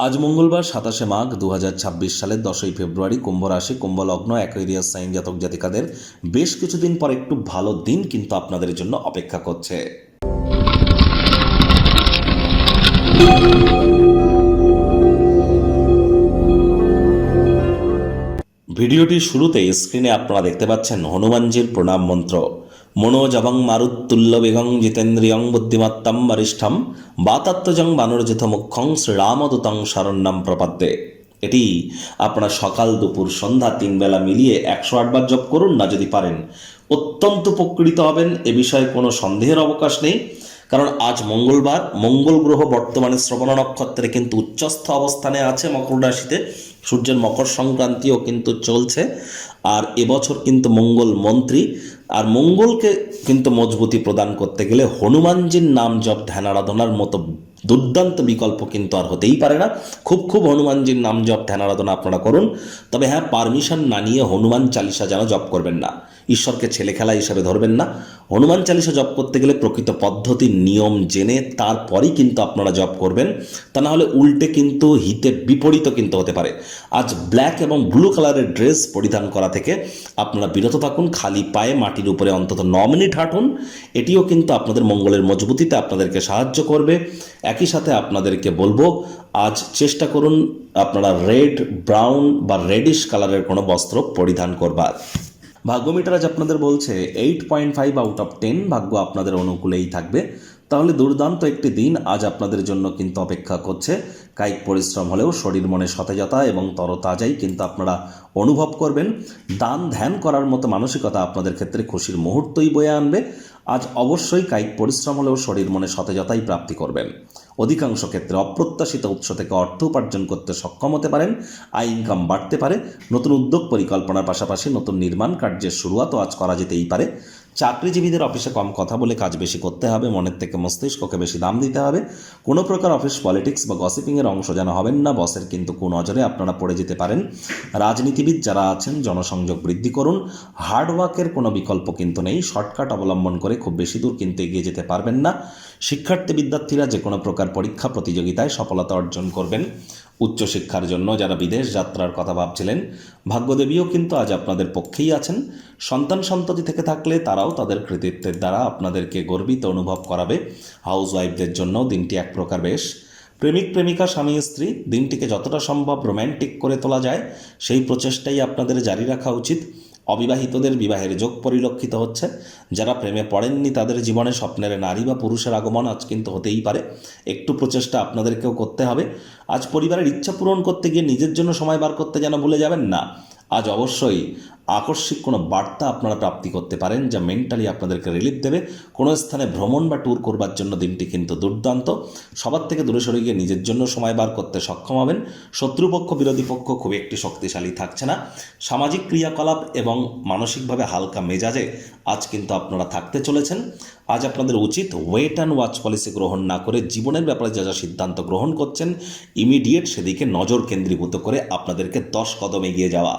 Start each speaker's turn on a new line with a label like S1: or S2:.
S1: আজ মঙ্গলবার 27শে মাঘ 2026 সালের 10ই ফেব্রুয়ারি কুম্ভ রাশি কুম্ভ লগ্ন অ্যাকোয়ারিয়াস সাইন জাতক জাতিকাদের বেশ কিছুদিন পর একটু ভালো দিন কিন্তু আপনাদের জন্য অপেক্ষা করছে। ভিডিওটির শুরুতেই স্ক্রিনে আপনারা দেখতে পাচ্ছেন হনুমানজির প্রণাম মন্ত্র। মনোজবং মারুত্তুল্য বেগং জিতেন্দ্রিয়ং বুদ্ধিমত্তম বরিষ্ঠম বাতাত্মজং বানরজিত মুখ্যং শ্রীরামদূতং শরণ্যম প্রপদ্যে। এটি আপনারা সকাল দুপুর সন্ধ্যা 3 বেলা মিলিয়ে 108 বার জপ করুন না যদি পারেন, অত্যন্ত উপকৃত হবেন। এ বিষয়ে কোনো সন্দেহের অবকাশ নেই, কারণ আজ মঙ্গলবার, মঙ্গল গ্রহ বর্তমানে শ্রবণ নক্ষত্রে কিন্তু উচ্চস্থ অবস্থানে আছে মকর রাশিতে। সূর্যের মকর সংক্রান্তিও কিন্তু চলছে, আর এবছর কিন্তু মঙ্গল মন্ত্রী। আর মঙ্গলকে কিন্তু মজবুতি প্রদান করতে গেলে হনুমানজির নাম জপ ধ্যান আরাধনার মতো দুর্দান্ত বিকল্প কিন্তু আর হতেই পারে না। খুব হনুমানজির নাম জপ ধ্যান আরাধনা আপনারা করুন, তবে হ্যাঁ, পারমিশন না নিয়ে হনুমান চালিসা যেন জপ করবেন না। ঈশ্বরকে ছেলে খেলা হিসাবে ধরবেন না। হনুমান চালিসা জপ করতে গেলে প্রকৃত পদ্ধতির নিয়ম জেনে তারপরেই কিন্তু আপনারা জপ করবেন, তা না হলে উল্টে কিন্তু হিতে বিপরীত কিন্তু হতে পারে। আজ ব্ল্যাক এবং ব্লু কালারের ড্রেস পরিধান করা থেকে আপনারা বিরত থাকুন। খালি পায়ে মাটির উপরে অন্তত 9 মিনিট হাঁটুন। এটিও কিন্তু আপনাদের মঙ্গলের মজবুতিতে আপনাদেরকে সাহায্য করবে। একই সাথে আপনাদেরকে বলবো, আজ চেষ্টা করুন আপনারা রেড, ব্রাউন বা রেডিশ কালারের কোনো বস্ত্র পরিধান করবার। ভাগ্যমিটার আজ আপনাদের বলছে 8.5 আউট অফ 10 ভাগ্য আপনাদের অনুকূলেই থাকবে। তাহলে দুর্দান্ত একটি দিন আজ আপনাদের জন্য কিন্তু অপেক্ষা করছে। কায়িক পরিশ্রম হলেও শরীর মনে সতেজতা এবং তরতাজাই কিন্তু আপনারা অনুভব করবেন। দান ধ্যান করার মতো মানসিকতা আপনাদের ক্ষেত্রে খুশির মুহূর্তই বয়ে আনবে। আজ অবশ্যই কায়িক পরিশ্রম হলেও শরীর মনে সতেজতাই প্রাপ্তি করবেন। অধিকাংশ ক্ষেত্রে অপ্রত্যাশিত উৎস থেকে অর্থ উপার্জন করতে সক্ষম হতে পারেন। আয় ইনকাম বাড়তে পারে। নতুন উদ্যোগ পরিকল্পনার পাশাপাশি নতুন নির্মাণ কার্যের শুরুয়াতও আজ করা যেতেই পারে। চাকরিজীবীদের অফিসে কম কথা বলে কাজ বেশি করতে হবে, মনের থেকে মস্তিষ্ককে বেশি দাম দিতে হবে। কোনো প্রকার অফিস পলিটিক্স বা গসিপিংয়ের অংশ যেন হবেন না। বসের কিন্তু কুনজরে আপনারা পড়ে যেতে পারেন। রাজনীতিবিদ যারা আছেন জনসংযোগ বৃদ্ধি করুন। হার্ডওয়ার্কের কোনো বিকল্প কিন্তু নেই। শর্টকাট অবলম্বন করে খুব বেশি দূর কিন্তু এগিয়ে যেতে পারবেন না। শিক্ষার্থী বিদ্যার্থীরা যে কোনো প্রকার পরীক্ষা প্রতিযোগিতায় সফলতা অর্জন করবেন। উচ্চশিক্ষার জন্য যারা বিদেশ যাত্রার কথা ভাবছিলেন, ভাগ্যদেবীও কিন্তু আজ আপনাদের পক্ষেই আছেন। সন্তান সন্ততি থেকে থাকলে তারাও তাদের কৃতিত্বের দ্বারা আপনাদেরকে গর্বিত অনুভব করাবে। হাউস ওয়াইফদের জন্য দিনটি এক প্রকার বেশ। প্রেমিক প্রেমিকা স্বামী স্ত্রী দিনটিকে যতটা সম্ভব রোম্যান্টিক করে তোলা যায় সেই প্রচেষ্টাই আপনাদের জারি রাখা উচিত। অবিবাহিতদের বিবাহের যোগ পরিলক্ষিত হচ্ছে। যারা প্রেমে পড়েননি তাদের জীবনে স্বপ্নের নারী বা পুরুষের আগমন আজ কিন্তু হতেই পারে। একটু প্রচেষ্টা আপনাদেরকেও করতে হবে। আজ পরিবারের ইচ্ছা পূরণ করতে গিয়ে নিজের জন্য সময় বার করতে যেন ভুলে যাবেন না। আজ অবশ্যই আকস্মিক কোনো বার্তা আপনারা প্রাপ্তি করতে পারেন যা মেন্টালি আপনাদেরকে রিলিফ দেবে। কোনো স্থানে ভ্রমণ বা ট্যুর করবার জন্য দিনটি কিন্তু দুর্দান্ত। সবার থেকে দূরে সরে গিয়ে নিজের জন্য সময় বার করতে সক্ষম হবেন। শত্রুপক্ষ বিরোধী পক্ষ খুব একটি শক্তিশালী থাকছে না। সামাজিক ক্রিয়াকলাপ এবং মানসিকভাবে হালকা মেজাজে আজ কিন্তু আপনারা থাকতে চলেছেন। আজ আপনাদের উচিত ওয়েট অ্যান্ড ওয়াচ পলিসি গ্রহণ না করে জীবনের ব্যাপারে যা যা সিদ্ধান্ত গ্রহণ করছেন ইমিডিয়েট সেদিকে নজর কেন্দ্রীভূত করে আপনাদেরকে 10 কদম এগিয়ে যাওয়া।